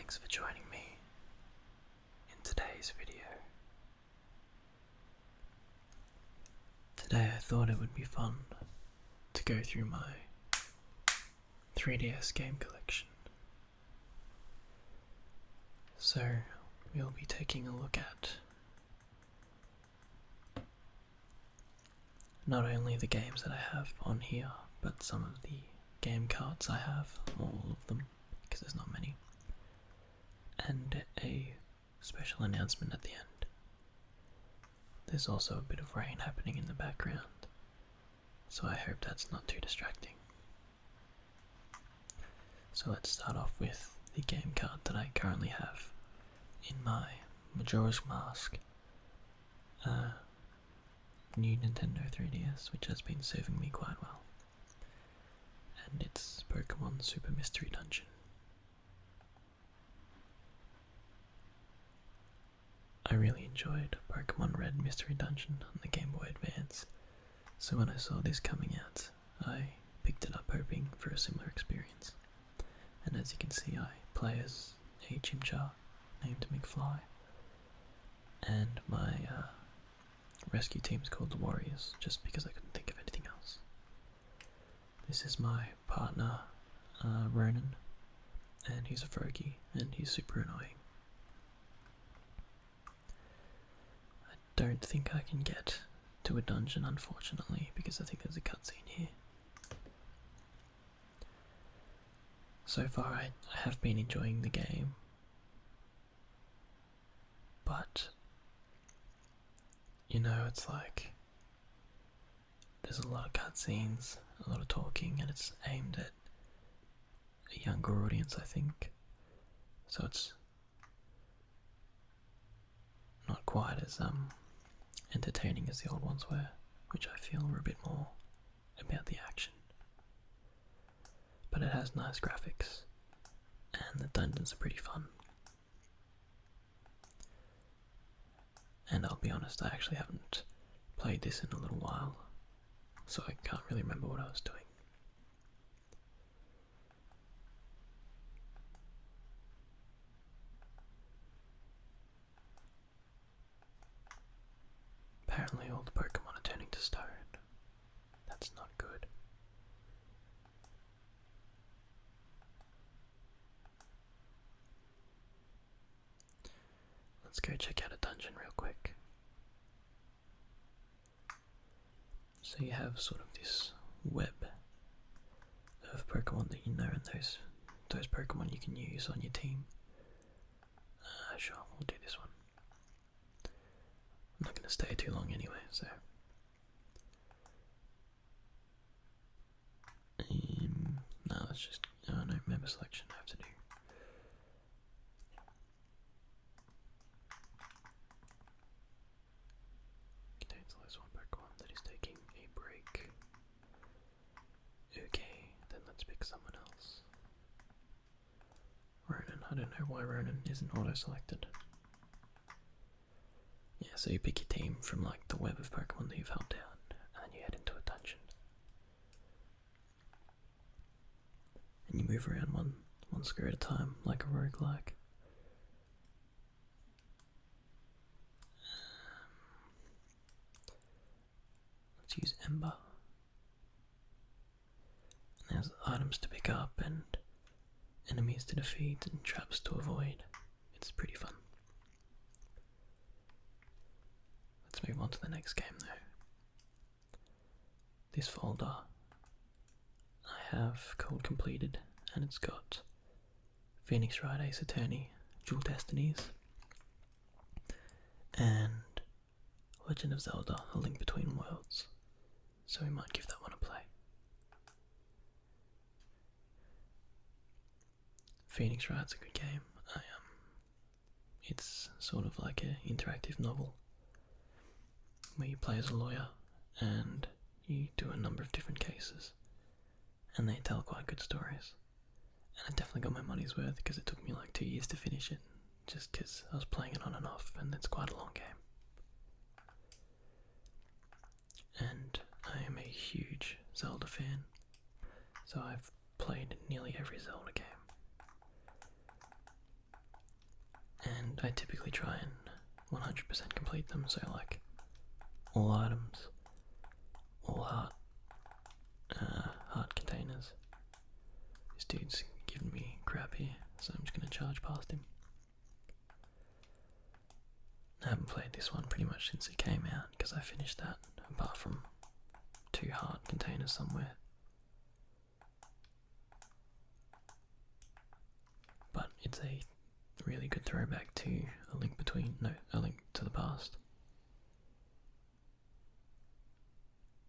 Thanks for joining me in today's video. Today I thought it would be fun to go through my 3DS game collection. So we'll be taking a look at not only the games that I have on here, but some of the game cards I have, all of them, because there's not many, and a special announcement at the end. There's also a bit of rain happening in the background, so I hope that's not too distracting. So let's start off with the game card that I currently have in my Majora's Mask new Nintendo 3DS, which has been serving me quite well. And it's Pokemon Super Mystery Dungeon. I really enjoyed Pokemon Red Mystery Dungeon on the Game Boy Advance, so when I saw this coming out, I picked it up hoping for a similar experience. And as you can see, I play as a Chimchar named McFly, and my rescue team's called the Warriors, just because I couldn't think of anything else. This is my partner, Ronan, and he's a Froakie, and he's super annoying. I don't think I can get to a dungeon, unfortunately, because I think there's a cutscene here. So far I have been enjoying the game, but you know, it's like there's a lot of cutscenes, a lot of talking, and it's aimed at a younger audience, I think. So it's not quite as entertaining as the old ones were, which I feel were a bit more about the action. But it has nice graphics, and the dungeons are pretty fun. And I'll be honest, I actually haven't played this in a little while, so I can't really remember what I was doing. Apparently all the Pokemon are turning to stone. That's not good. Let's go check out a dungeon real quick. So you have sort of this web of Pokemon that you know, and those Pokemon you can use on your team. Sure, we'll do this one. I'm not going to stay too long anyway, so. No, let's just. Oh no, member selection I have to do. Contains at least one Pokemon that is taking a break. Okay, then let's pick someone else. Ronan, I don't know why Ronan isn't auto-selected. Yeah, so you pick your team from like the web of Pokemon that you've held down, and then you head into a dungeon. And you move around one square at a time, like a roguelike. Let's use Ember. And there's items to pick up, and enemies to defeat, and traps to avoid. It's pretty fun. Let's move on to the next game though. This folder I have called Completed, and it's got Phoenix Wright, Ace Attorney, Dual Destinies, and Legend of Zelda, A Link Between Worlds. So we might give that one a play. Phoenix Wright's a good game. It's sort of like an interactive novel where you play as a lawyer and you do a number of different cases, and they tell quite good stories. And I definitely got my money's worth because it took me like 2 years to finish it, just because I was playing it on and off, and it's quite a long game. And I am a huge Zelda fan, so I've played nearly every Zelda game. I typically try and 100% complete them, so like all items, all heart containers. This dude's giving me crap here, so I'm just gonna charge past him. I haven't played this one pretty much since it came out because I finished that, apart from 2 heart containers somewhere. But it's a really good throwback to A Link to the Past.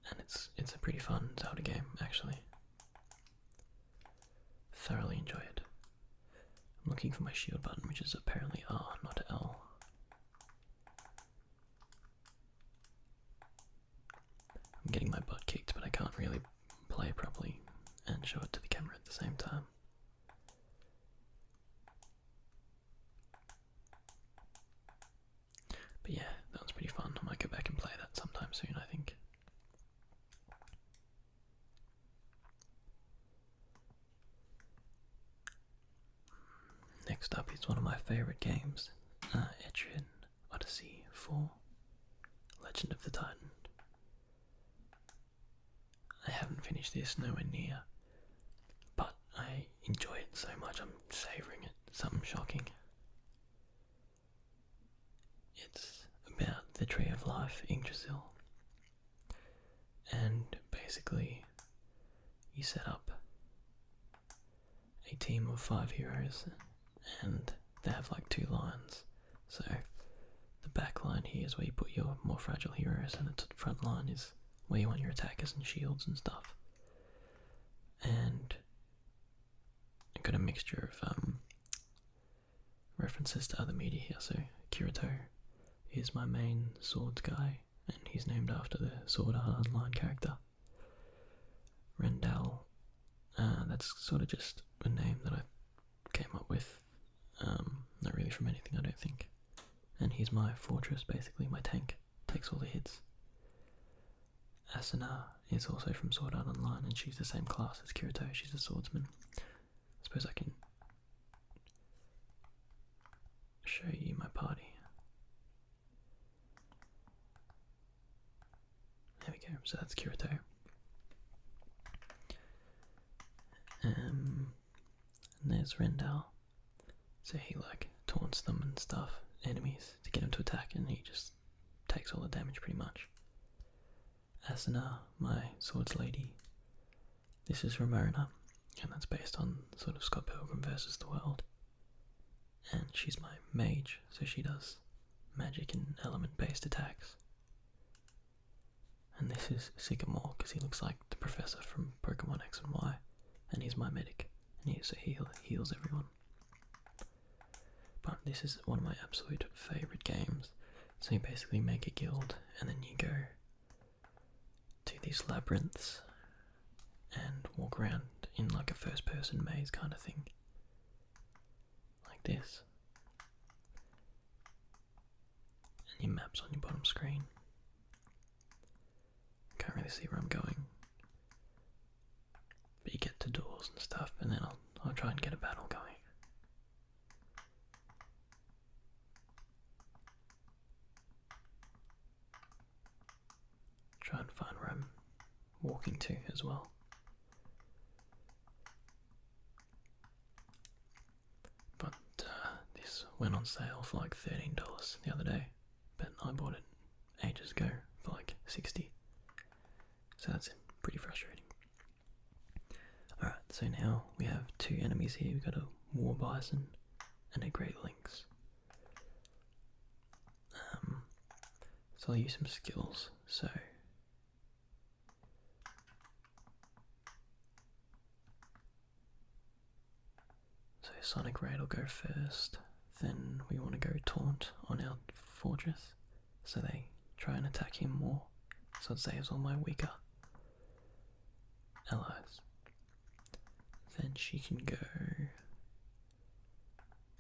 And it's a pretty fun Zelda game, actually. Thoroughly enjoy it. I'm looking for my shield button, which is apparently R, not L. I'm getting my butt kicked, but I can't really play properly and show it to the camera at the same time. But yeah, that was pretty fun. I might go back and play that sometime soon, I think. Next up is one of my favourite games, Etrian Odyssey IV, Legend of the Titan. I haven't finished this, nowhere near, but I enjoy it so much, I'm savouring it. Something shocking. It's about the Tree of Life, Yggdrasil, and basically you set up a team of 5 heroes, and they have like 2 lines. So the back line here is where you put your more fragile heroes, and the front line is where you want your attackers and shields and stuff. And I've got a mixture of references to other media here. So Kirito is my main swords guy, and he's named after the Sword Art Online character. Rendell, that's sort of just a name that I came up with, not really from anything, I don't think. And he's my fortress, basically, my tank, takes all the hits. Asuna is also from Sword Art Online, and she's the same class as Kirito, she's a swordsman. I suppose I can show you my party. There we go, so that's Kirito. And there's Rendell. So he like taunts them and stuff, enemies, to get them to attack, and he just takes all the damage pretty much. Asuna, my swords lady. This is Ramona, and that's based on sort of Scott Pilgrim versus the World. And she's my mage, so she does magic and element based attacks. And this is Sycamore, because he looks like the professor from Pokemon X and Y, and he's my medic, and he heals everyone. But this is one of my absolute favourite games. So you basically make a guild, and then you go to these labyrinths and walk around in like a first person maze kind of thing, like this, and your map's on your bottom screen. Can't really see where I'm going, but you get to doors and stuff, and then I'll try and get a battle going. Try and find where I'm walking to as well. But this went on sale for like $13 the other day, but I bought it ages ago for like $60. So that's pretty frustrating. Alright, so now we have 2 enemies here. We've got a War Bison and a Great Lynx. So I'll use some skills. So Sonic Raid will go first, then we want to go Taunt on our fortress, so they try and attack him more, so it saves all my weaker allies. Then she can go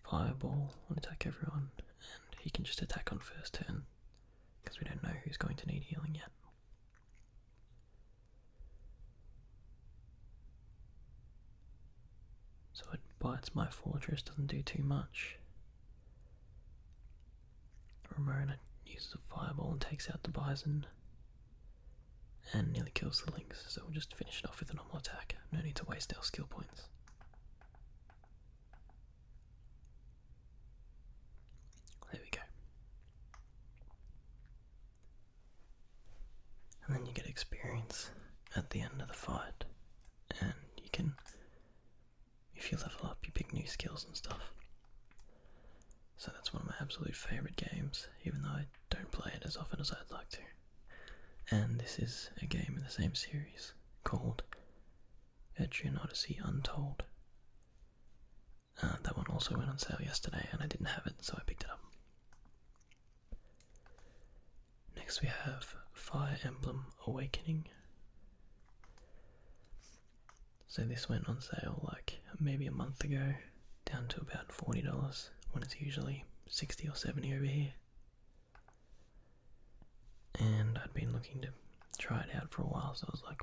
Fireball and attack everyone, and he can just attack on first turn, because we don't know who's going to need healing yet. So it bites my fortress, doesn't do too much. Ramona uses a fireball and takes out the bison and nearly kills the lynx, so we'll just finish it off with a normal attack. No need to waste our skill points. There we go. And then you get experience at the end of the fight, and you can, if you level up, you pick new skills and stuff. So that's one of my absolute favourite games, even though I don't play it as often as I'd like to. And this is a game in the same series called Etrian Odyssey Untold. That one also went on sale yesterday and I didn't have it, so I picked it up. Next we have Fire Emblem Awakening. So this went on sale like maybe a month ago, down to about $40 when it's usually 60 or 70 over here. And I'd been looking to try it out for a while, so I was like,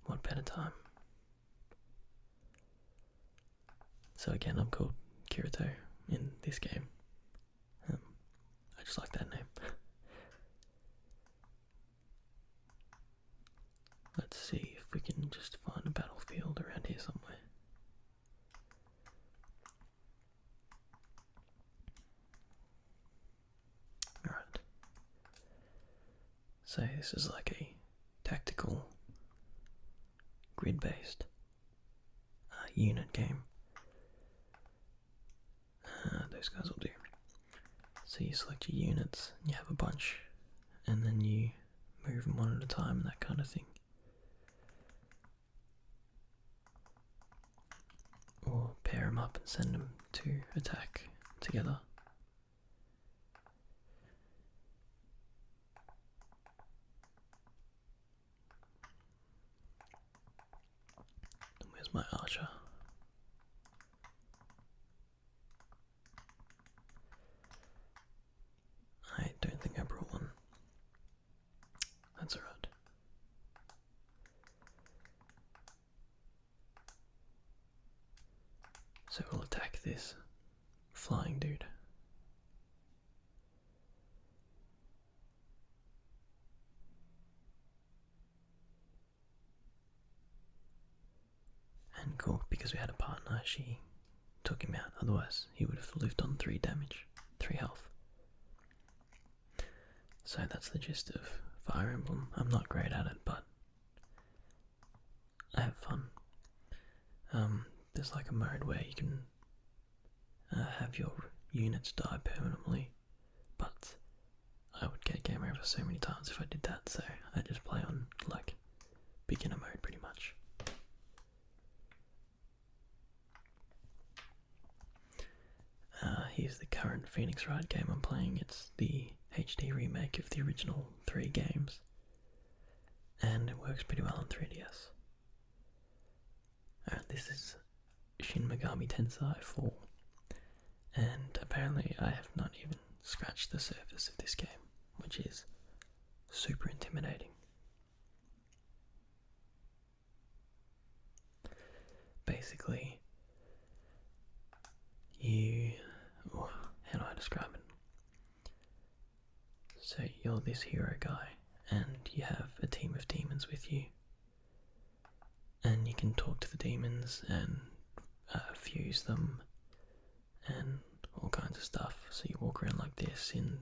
what better time? So again, I'm called Kirito in this game. I just like that name. Let's see if we can just find a battlefield around here somewhere. Alright. So this is like a tactical, grid-based unit game. Those guys will do. So you select your units, you have a bunch, and then you move them one at a time and that kind of thing. Or pair them up and send them to attack together. And where's my archer? I don't think I brought one. That's alright. So we'll attack this flying dude. And cool, because we had a partner, she took him out, otherwise he would have lived on 3 damage, 3 health. So that's the gist of Fire Emblem. I'm not great at it, but I have fun. There's like a mode where you can have your units die permanently, but I would get game over so many times if I did that, so I just play on like beginner mode pretty much. Here's the current Phoenix Wright game I'm playing. It's the HD remake of the original 3 games, and it works pretty well on 3DS. This is Shin Megami Tensei IV, and apparently I have not even scratched the surface of this game, which is super intimidating. Basically, how do I describe it? So you're this hero guy, and you have a team of demons with you, and you can talk to the demons and fuse them and all kinds of stuff. So you walk around like this in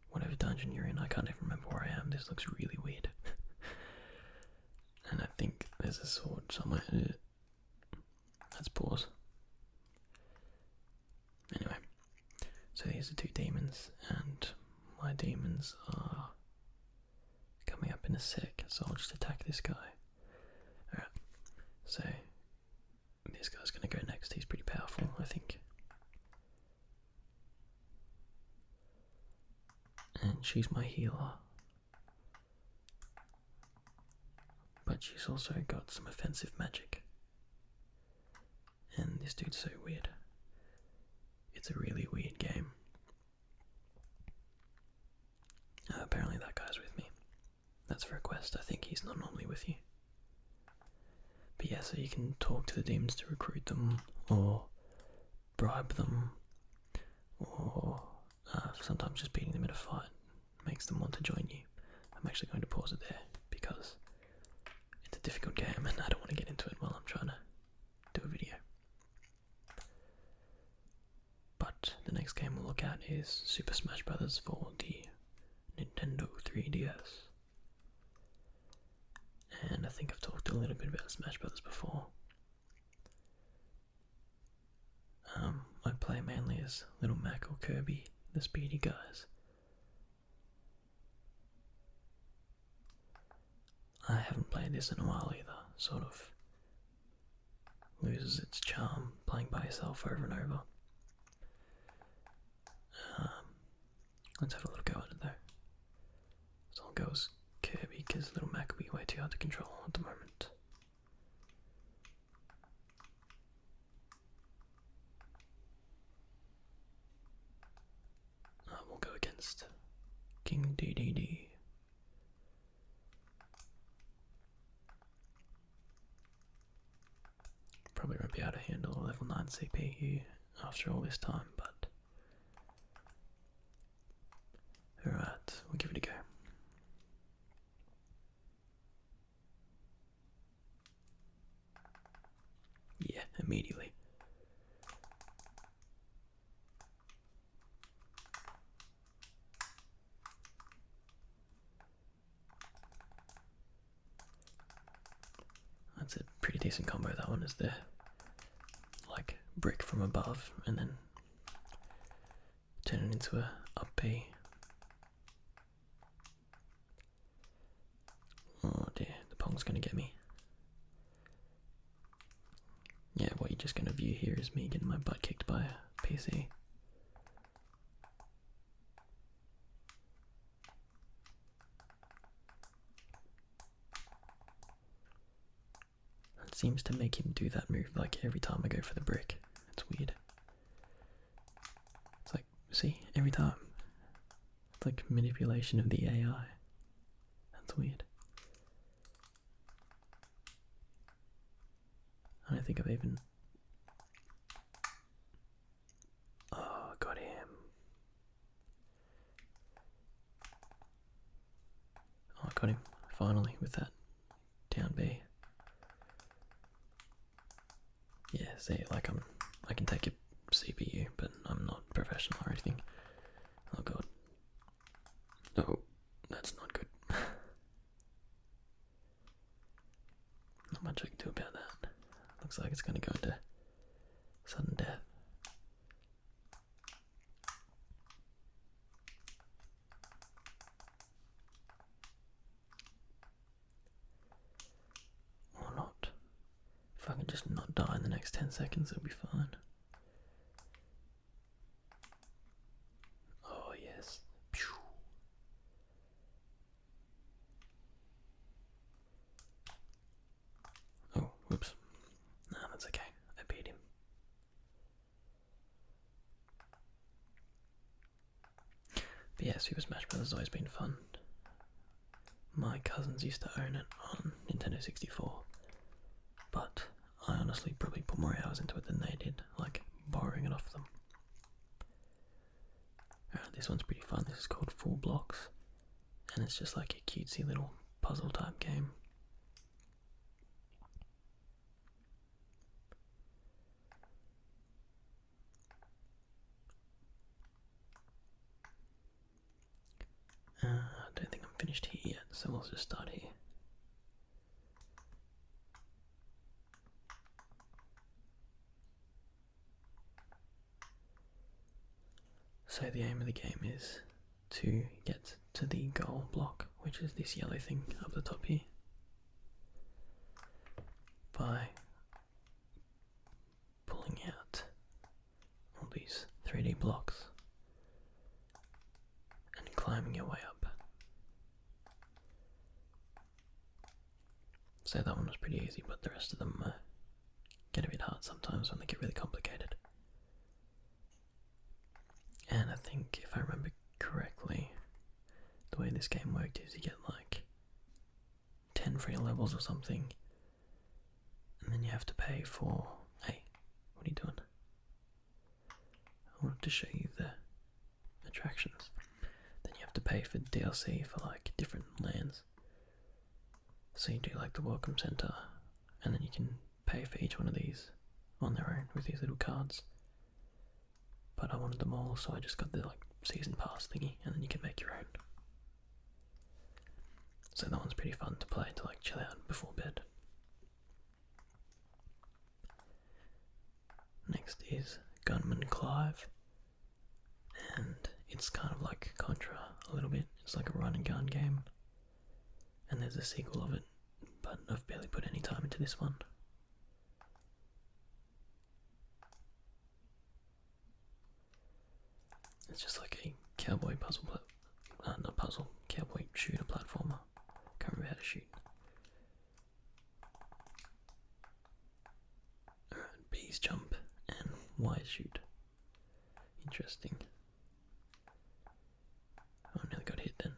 whatever dungeon you're in. I can't even remember where I am. This looks really weird. And I think there's a sword somewhere. Let's pause. Anyway, so here's the 2 demons, and my demons are coming up in a sec, so I'll just attack this guy. Alright, so this guy's gonna go next. He's pretty powerful, I think. And she's my healer, but she's also got some offensive magic. And this dude's so weird. It's a really weird game. Apparently that guy's with me. That's for a quest. I think he's not normally with you. But yeah, so you can talk to the demons to recruit them, or bribe them, or Sometimes just beating them in a fight makes them want to join you. I'm actually going to pause it there because it's a difficult game and I don't want to get into it while I'm trying to do a video. But the next game we'll look at is Super Smash Bros. For the Nintendo 3DS. And I think I've talked a little bit about Smash Bros. Before. I play mainly as Little Mac or Kirby, the speedy guys. I haven't played this in a while either, sort of loses its charm playing by yourself over and over. Let's have a little go at it though. So I'll go as Kirby because Little Mac will be way too hard to control at the moment. We'll go against King DDD. Probably won't be able to handle a level 9 CPU after all this time, but alright, we'll give it a go. Yeah, immediately. That's a pretty decent combo, that one, is there? Like brick from above and then turn it into a up B. Oh dear, the Pong's gonna get me. Yeah, what you're just gonna view here is me getting my butt kicked by a PC. It seems to make him do that move like every time I go for the brick. It's weird. It's like, see, every time. It's like manipulation of the AI. That's weird. I don't think I've even... Oh, got him. Oh, I got him, finally, with that down B. Yeah, see, like I can take a CPU, but I'm not professional or anything. Oh god. Oh, that's not good. Not much I can do about that. Looks like it's gonna go into sudden death. Or not. If I can just not die in the next 10 seconds, it'll be fine. Oh yes. Pew. Oh, whoops. No, that's okay. I beat him. But yeah, Super Smash Bros. Has always been fun. My cousins used to own it on Nintendo 64. But I honestly probably put more hours into it than they did, like borrowing it off them. Alright, this one's pretty fun. This is called Full Blocks, and it's just like a cutesy little puzzle type game. I don't think I'm finished here yet, so we'll just start here. So the aim of the game is to get to the goal block, which is this yellow thing up the top here, by pulling out all these 3D blocks and climbing your way up. So that one was pretty easy, but the rest of them get a bit hard sometimes when they get really complicated. And I think, if I remember correctly, the way this game worked is you get like 10 free levels or something, and then you have to pay for... Hey, what are you doing? I wanted to show you the attractions. Then you have to pay for DLC for like different lands. So you do like the welcome center, and then you can pay for each one of these on their own with these little cards. But I wanted them all, so I just got the like season pass thingy, and then you can make your own. So that one's pretty fun to play to like chill out before bed. Next is Gunman Clive, and it's kind of like Contra a little bit. It's like a run and gun game, and there's a sequel of it, but I've barely put any time into this one. It's just like a cowboy puzzle, not puzzle, cowboy shooter platformer. Can't remember how to shoot. Alright, B's jump and Y shoot. Interesting. Oh, I nearly got hit then.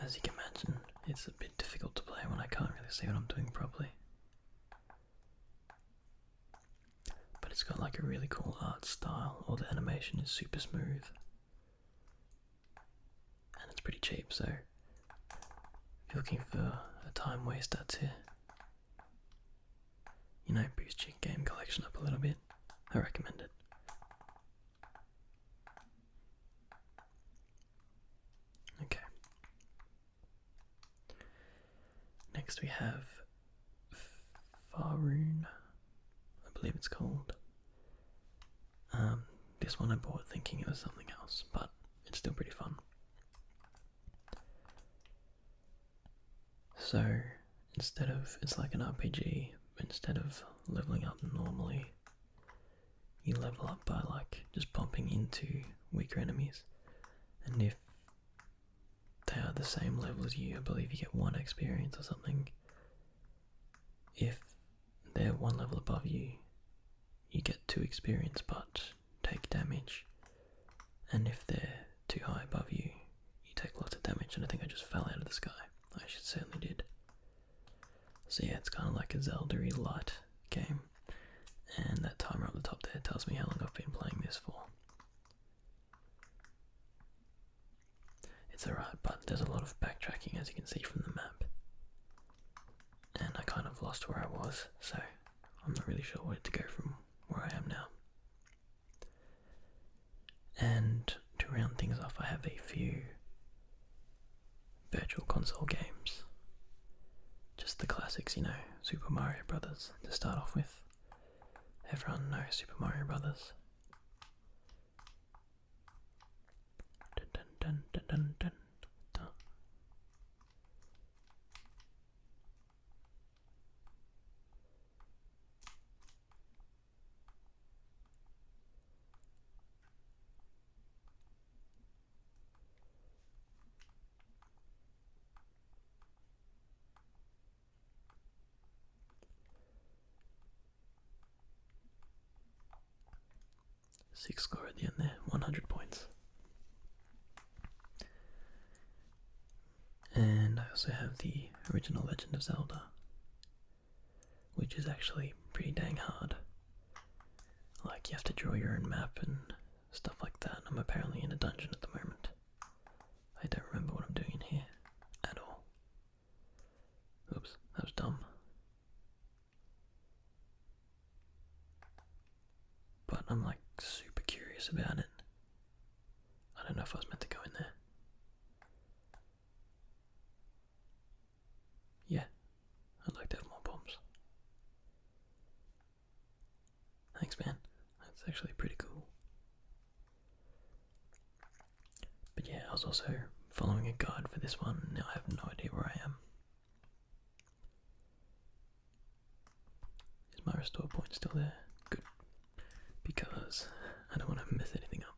As you can imagine, it's a bit difficult to play when I can't really see what I'm doing properly. But it's got like a really cool art style. All the animation is super smooth. And it's pretty cheap, so if you're looking for a time waster to, you know, boost your game collection up a little bit, I recommend it. Okay. Next we have Faroon, I believe it's called. This one I bought thinking it was something else, but it's still pretty fun. So instead of, it's like an RPG, instead of leveling up normally, you level up by like just bumping into weaker enemies, and if they are the same level as you, I believe you get 1 experience or something. If they're 1 level above you, you get 2 experience but take damage, and if they're too high above you, you take lots of damage. And I think I just fell out of the sky. I certainly did. So yeah, it's kind of like a Zelda-y light game, and that timer up the top there tells me how long I've been playing this for. It's alright, but there's a lot of backtracking, as you can see from the map, and I kind of lost where I was, so I'm not really sure where to go from where I am now. And to round things off, I have a few virtual console games. Just the classics, you know, Super Mario Brothers to start off with. Everyone knows Super Mario Brothers. Dun, dun, dun, dun, dun, dun, dun. Six score at the end there, 100 points. And I also have the original Legend of Zelda, which is actually pretty dang hard. Like, you have to draw your own map and stuff like that. I'm apparently in a dungeon at the moment. I don't remember what I'm doing in here at all. Oops, that was dumb. But I'm like super curious about it. I don't know if I was meant to go in there. Yeah, I'd like to have more bombs. Thanks, man. That's actually pretty cool. But yeah, I was also following a guide for this one. Now I have no idea where I am. Is my restore point still there? Good. Because I don't want to mess anything up.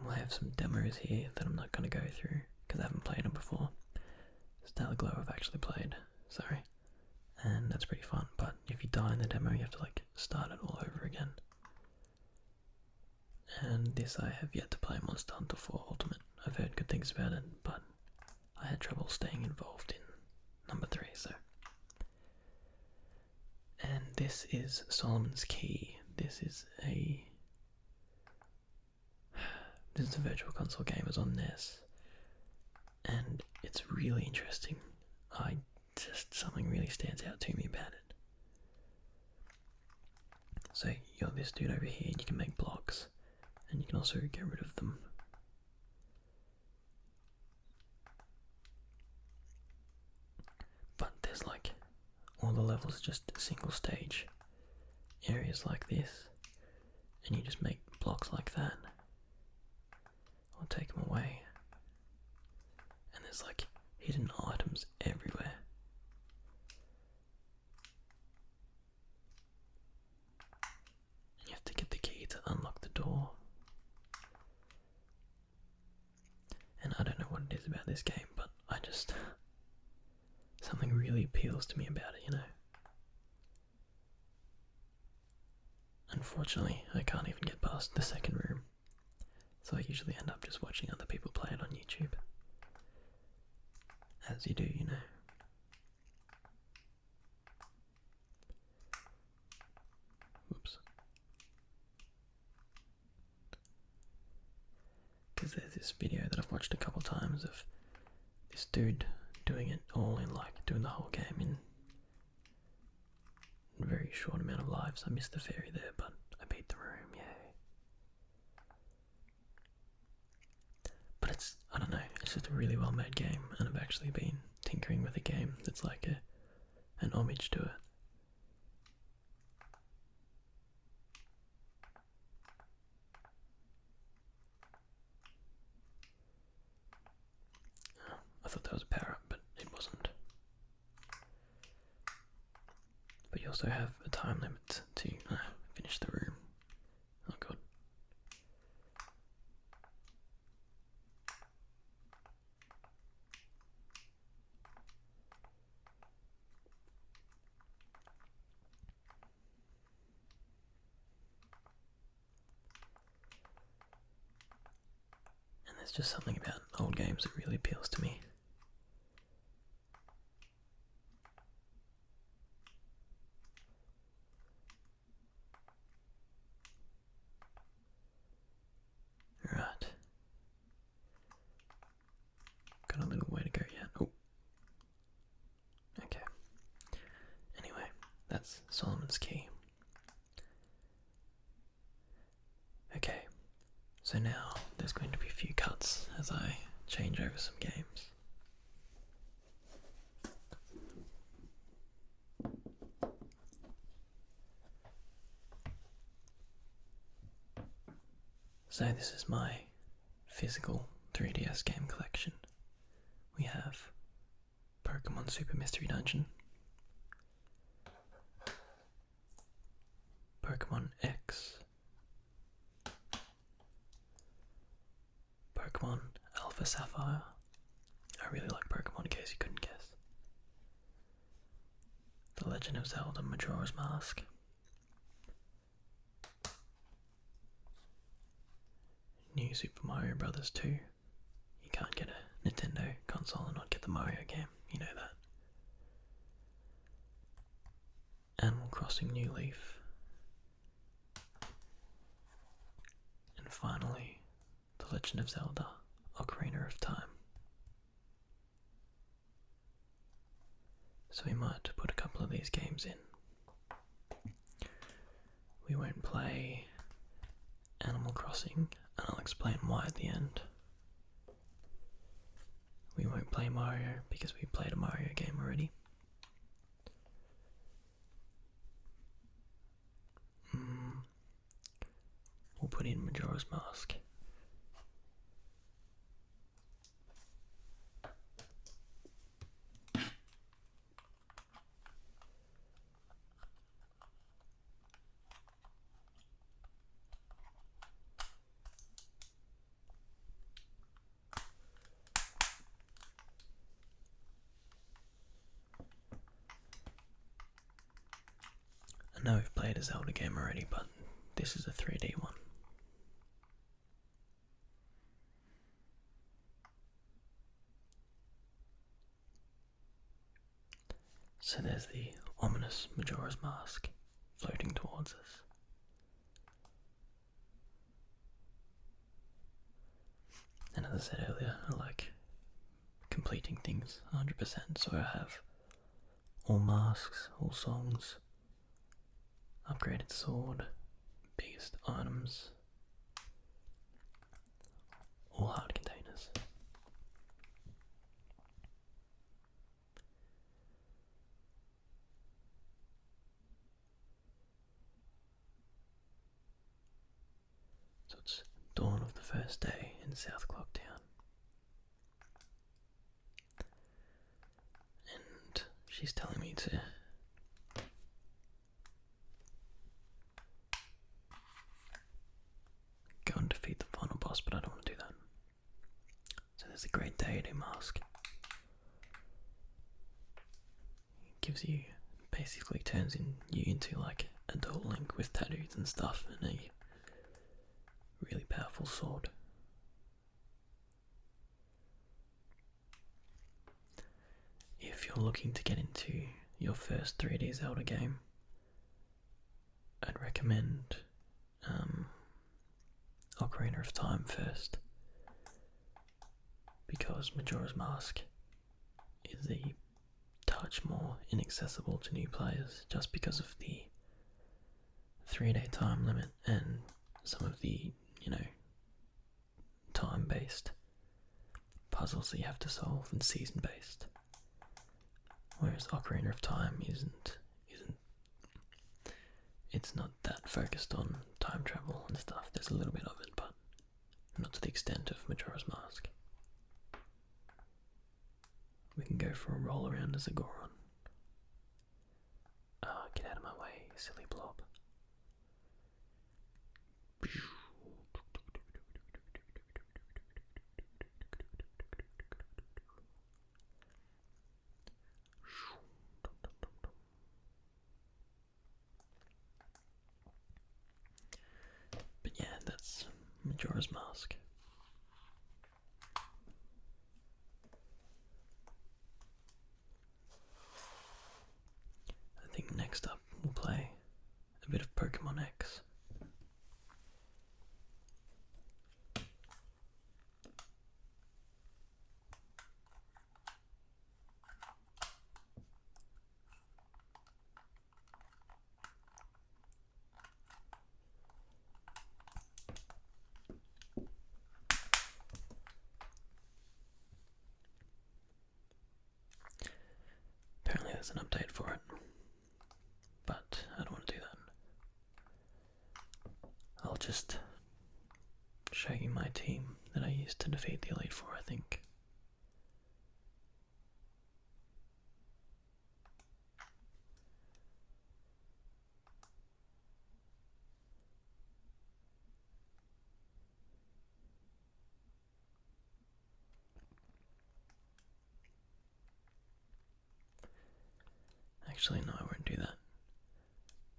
We'll have some demos here that I'm not going to go through because I haven't played them before. Stellar Glow I've actually played, sorry, and that's pretty fun, but if you die in the demo you have to like start it all over again. And this I have yet to play, Monster Hunter 4 Ultimate. I've heard good things about it, but I had trouble staying involved in number 3, so. And this is Solomon's Key. This is a Virtual Console game. It's on NES, and it's really interesting. Something really stands out to me about it. So you're this dude over here, and you can make blocks, and you can also get rid of them. But there's like all the levels just single stage areas like this, and you just make blocks like that, or take them away, and there's like hidden items everywhere. You have to get the key to unlock the door. And I don't know what it is about this game, but something really appeals to me about it, you know. Unfortunately, I can't even get past the second room, so I usually end up just watching other people play it on YouTube. As you do, you know. Whoops. Because there's this video that I've watched a couple times of this dude doing it all in doing the whole game in a very short amount of lives. I missed the fairy there, but I beat the room, yay. But I don't know, it's just a really well made game, and I've actually been tinkering with a game that's like an homage to it. I thought that was a power-up, but it wasn't. But you also have a time limit to finish the room. Oh god. And there's just something about old games that really appeals to me. Right. Got a little way to go yet. Oh. Okay. Anyway, that's Solomon's Key. Okay, so now there's going to be a few cuts as I change over some games. So this is my physical 3DS game collection. We have Pokemon Super Mystery Dungeon, Pokemon X, Pokemon Alpha Sapphire. I really like Pokemon, in case you couldn't guess. The Legend of Zelda Majora's Mask, New Super Mario Bros. 2. You can't get a Nintendo console and not get the Mario game, you know that. Animal Crossing New Leaf. And finally, The Legend of Zelda Ocarina of Time. So we might put a couple of these games in. We won't play Animal Crossing, and I'll explain why at the end. We won't play Mario because we played a Mario game already. We'll put in Majora's Mask. I know we've played a Zelda game already, but this is a 3D one. So So there's the ominous Majora's Mask floating towards us. And as I said earlier, I like completing things 100%, so I have all masks, all songs, upgraded sword, biggest items, all hard containers. So it's dawn of the first day in South Clocktown. And she's telling me to go and defeat the final boss, but I don't want to do that. So there's a great deity mask. It gives you, basically turns you into like adult Link with tattoos and stuff and a really powerful sword. If you're looking to get into your first 3D Zelda game, I'd recommend Ocarina of Time first, because Majora's Mask is a touch more inaccessible to new players just because of the 3-day time limit and some of the, time-based puzzles that you have to solve and season-based. Whereas Ocarina of Time isn't it's not that focused on time travel and stuff. There's a little bit of it, but not to the extent of Majora's Mask. We can go for a roll around as a Goron. Get out of my way, you silly blob. But yeah, that's Majora's Mask. I think next up we'll play a bit of Pokemon X. Apparently there's an update for it, but I don't want to do that. I'll just show you my team that I used to defeat the Elite Four, I think. Actually, no, I won't do that,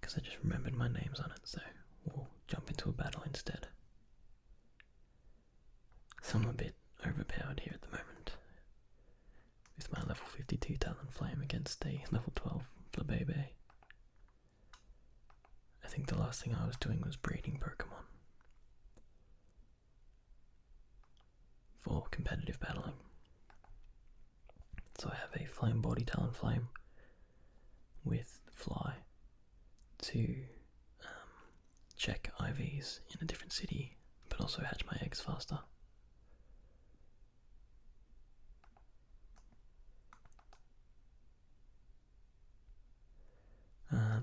because I just remembered my name's on it, so we'll jump into a battle instead. So I'm a bit overpowered here at the moment, with my level 52 Talonflame against a level 12 Flabébé. I think the last thing I was doing was breeding Pokemon for competitive battling. So I have a Flame Body Talonflame with Fly to check IVs in a different city, but also hatch my eggs faster.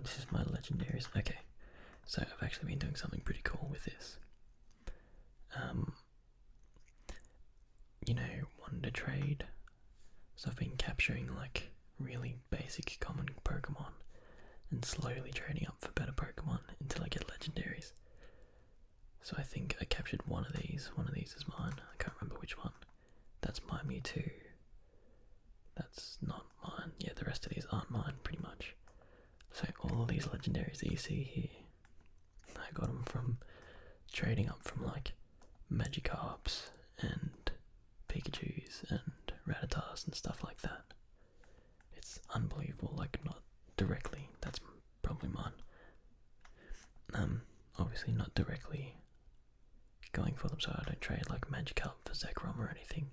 This is my legendaries. Okay, so I've actually been doing something pretty cool with this. Wanted to trade, so I've been capturing like really basic common Pokemon and slowly trading up for better Pokemon until I get legendaries. So I think I captured one of these is mine, I can't remember which one. That's my Mewtwo. That's not mine. Yeah, the rest of these aren't mine, pretty much. So all of these legendaries that you see here, I got them from trading up from like Magikarps and Pikachus and Rattatas and stuff like that. it's unbelievable. Like, not directly, that's probably mine. Obviously not directly going for them, so I don't trade like Magic up for Zekrom or anything.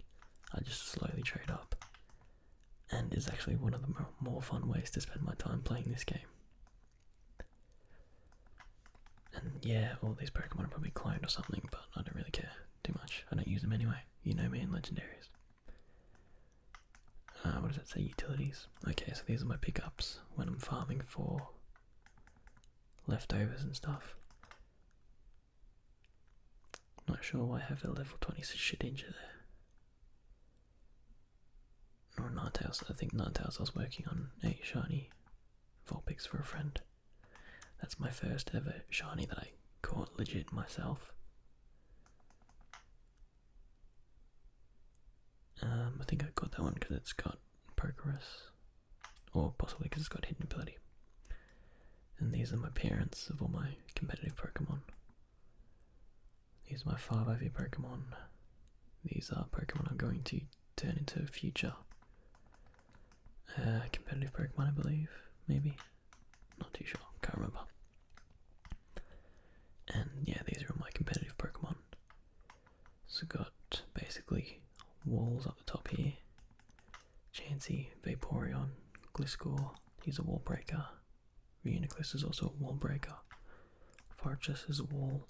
I just slowly trade up, and it's actually one of the more fun ways to spend my time playing this game. And yeah, all these Pokemon are probably cloned or something, but I don't really care too much. I don't use them anyway. You know me in Legendaries. What does that say? Utilities. Okay, so these are my pickups when I'm farming for leftovers and stuff. Not sure why I have a level 20 Shedinja there. Or Ninetales. I think Ninetales I was working on a shiny Vulpix for a friend. That's my first ever shiny that I caught legit myself. I think I got that one because it's got Progress, or possibly because it's got Hidden Ability. And these are my parents of all my competitive Pokemon. These are my 5IV Pokemon. These are Pokemon I'm going to turn into future competitive Pokemon, I believe. Maybe. Not too sure. Can't remember. And yeah, these are all my competitive Pokemon. So got basically walls up the top here. Chansey, Vaporeon, Gliscor, he's a wall breaker. Reuniclus is also a wall breaker. Farchus is a wall.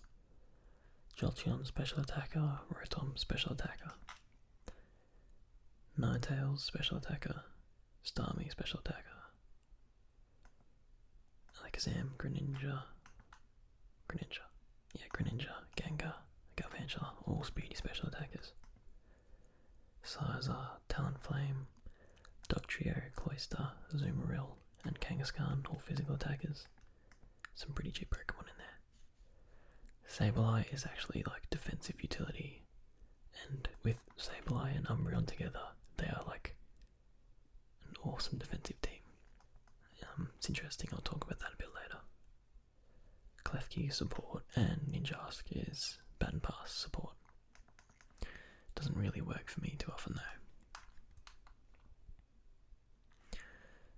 Jolteon, special attacker. Rotom, special attacker. Ninetales, special attacker. Starmie, special attacker. Alakazam, Greninja, Gengar, Galvantula, all speedy special attackers. Sizer, Talonflame, Dugtrio, Cloyster, Azumarill, and Kangaskhan, all physical attackers. Some pretty cheap Pokemon in there. Sableye is actually like defensive utility, and with Sableye and Umbreon together, they are like an awesome defensive team. It's interesting, I'll talk about that a bit later. Klefki support, and Ninjask is Baton Pass support. Doesn't really work for me too often though.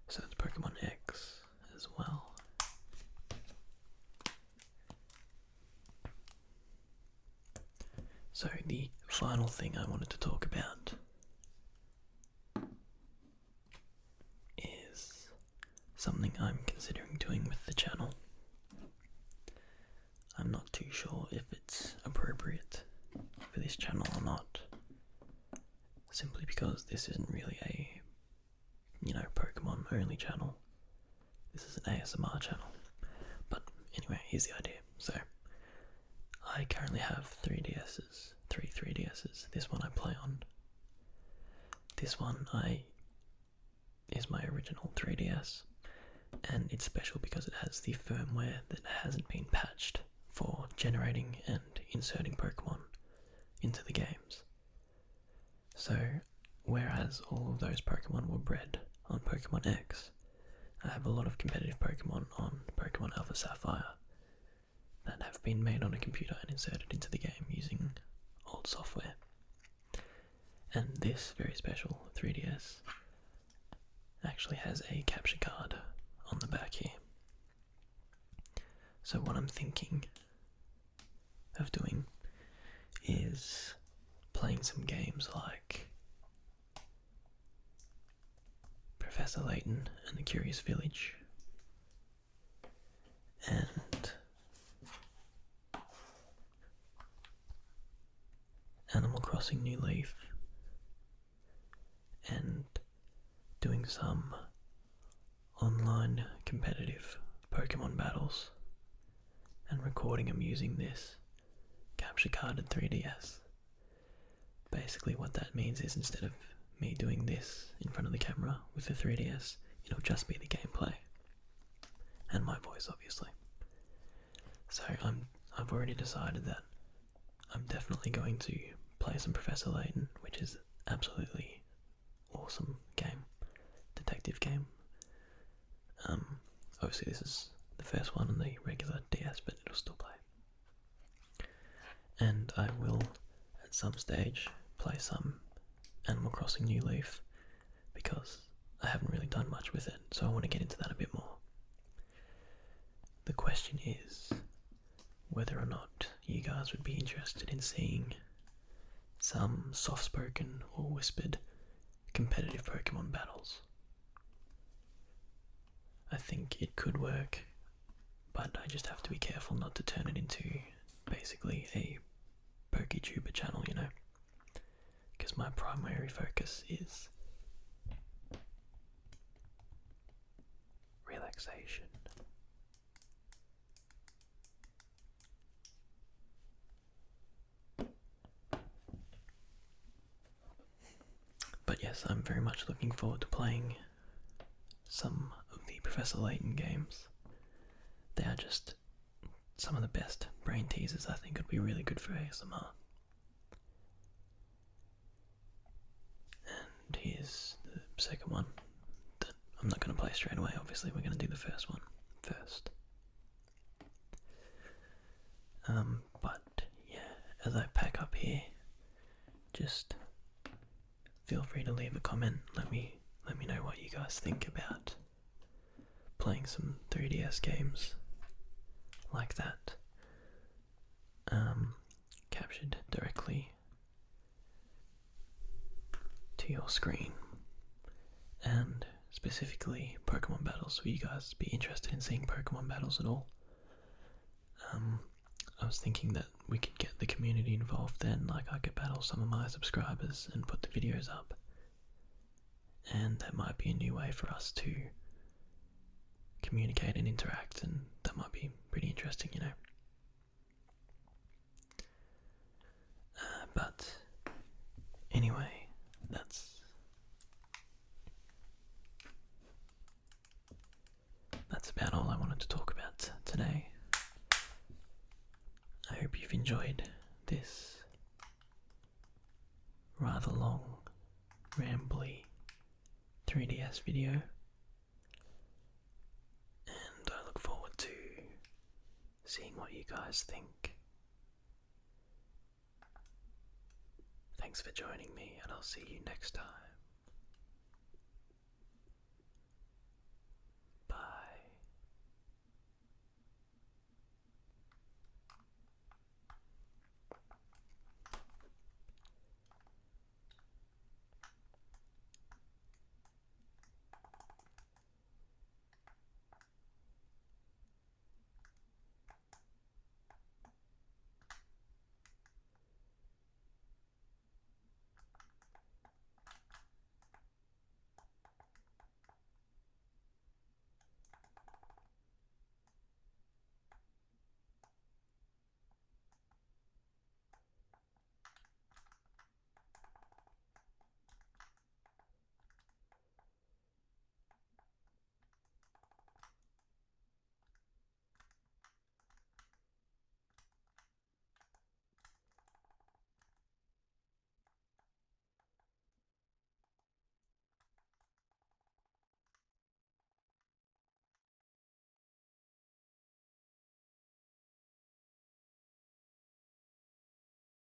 So it's Pokemon X as well. So the final thing I wanted to talk about is something I'm considering doing with the channel. I'm not too sure if it's appropriate for this channel or not, simply because this isn't really a, Pokemon only channel. This is an ASMR channel. But anyway, here's the idea. So, I currently have three 3DSs. This one I play on. This one is my original 3DS, and it's special because it has the firmware that hasn't been patched for generating and inserting Pokemon into the games. So, whereas all of those Pokemon were bred on Pokemon X, I have a lot of competitive Pokemon on Pokemon Alpha Sapphire that have been made on a computer and inserted into the game using old software. And this very special 3DS actually has a capture card on the back here. So what I'm thinking of doing is playing some games like Professor Layton and the Curious Village, and Animal Crossing New Leaf, and doing some online competitive Pokemon battles and recording them using this capture card and 3DS. Basically what that means is, instead of me doing this in front of the camera with the 3DS, it'll just be the gameplay and my voice, obviously. So I've already decided that I'm definitely going to play some Professor Layton, which is absolutely awesome game, detective game. Obviously this is the first one on the regular DS, but it'll still play. And I will at some stage play some Animal Crossing New Leaf, because I haven't really done much with it, so I want to get into that a bit more. The question is whether or not you guys would be interested in seeing some soft-spoken or whispered competitive Pokemon battles. I think it could work, but I just have to be careful not to turn it into basically a PokeTuber channel, you know? Because my primary focus is relaxation. But yes, I'm very much looking forward to playing some of the Professor Layton games. They are just some of the best brain teasers. I think would be really good for ASMR. And here's the second one that I'm not going to play straight away, obviously. We're going to do the first one first. But yeah, as I pack up here, just feel free to leave a comment. Let me know what you guys think about playing some 3DS games like that, captured directly to your screen, and specifically Pokemon battles. Will you guys be interested in seeing Pokemon battles at all? I was thinking that we could get the community involved then, like I could battle some of my subscribers and put the videos up, and that might be a new way for us to communicate and interact, and that might be pretty interesting, you know. But anyway, that's about all I wanted to talk about today. I hope you've enjoyed this rather long, rambly 3DS video, and I look forward to seeing what you guys think. Thanks for joining me, and I'll see you next time.